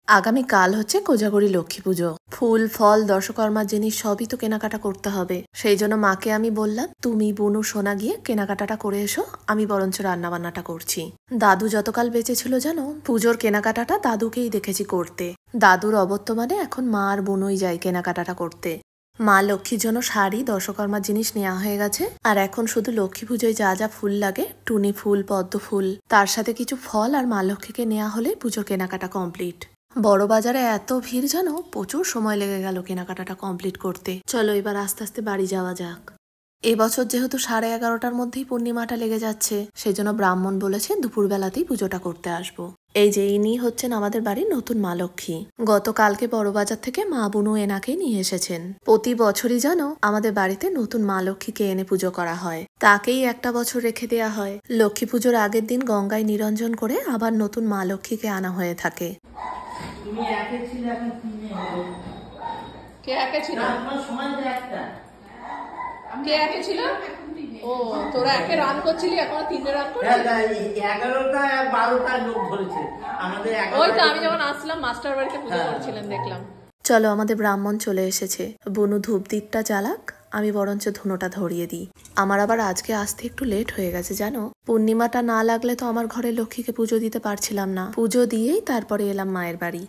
আগামীকাল হচ্ছে কোজাগরি লক্ষ্মী পুজো। ফুল ফল দশকর্মার জিনিস সবই তো কেনাকাটা করতে হবে। সেই জন্য মাকে আমি বললাম, তুমি বুনু সোনা গিয়ে কেনাকাটাটা করে এসো, আমি বরঞ্চ রান্নাবান্নাটা করছি। দাদু যতকাল বেঁচে ছিল জানো, পুজোর কেনাকাটাটা দাদুকেই দেখেছি করতে। দাদুর অবর্তমানে এখন মা আর বুনুই যায় কেনাকাটাটা করতে। মা লক্ষ্মীর জন্য শাড়ি দশকর্মার জিনিস নেওয়া হয়ে গেছে, আর এখন শুধু লক্ষ্মী পুজোয় যা যা ফুল লাগে, টুনি ফুল পদ্ম ফুল, তার সাথে কিছু ফল আর মা লক্ষ্মীকে নেওয়া হলে পুজোর কেনাকাটা কমপ্লিট। বড় বাজারে এত ভিড় জানো, প্রচুর সময় লেগে গেল কেনাকাটাটা কমপ্লিট করতে। চলো এবার আস্তে আস্তে বাড়ি যাওয়া যাক। এবছর যেহেতু 11:30টার মধ্যেই পূর্ণিমাটা লেগে যাচ্ছে, সেই জন্য ব্রাহ্মণ বলেছে দুপুরবেলাতেই পুজোটা করতে আসবো। এই যে ইনি হচ্ছেন আমাদের বাড়ির নতুন মা লক্ষ্মী। গতকালকে বড় বাজার থেকে মা বুনু এনাকে নিয়ে এসেছেন। প্রতি বছরই জানো আমাদের বাড়িতে নতুন মা লক্ষ্মীকে এনে পুজো করা হয়, তাকেই একটা বছর রেখে দেয়া হয়। লক্ষ্মী পুজোর আগের দিন গঙ্গায় নিরঞ্জন করে আবার নতুন মা লক্ষ্মীকে আনা হয়ে থাকে। তোরা একে রান করছিলি, এখন 3 রান করছিস। 11টা 12টা লোক ধরেছে আমাদের। ওই তো আমি যখন আসলাম মাস্টার বাড়িতে পুজো করছিলেন দেখলাম। চলো আমাদের ব্রাহ্মণ চলে এসেছে। বুনু ধূপ দীপটা জ্বালাক, আমি বরঞ্চ ধুনোটা ধরিয়ে দিই। আমার আবার আজকে আসতে একটু লেট হয়ে গেছে জানো। পূর্ণিমাটা না লাগলে তো আমার ঘরে লক্ষ্মীকে পুজো দিতে পারছিলাম না। পুজো দিয়েই তারপরে এলাম মায়ের বাড়ি।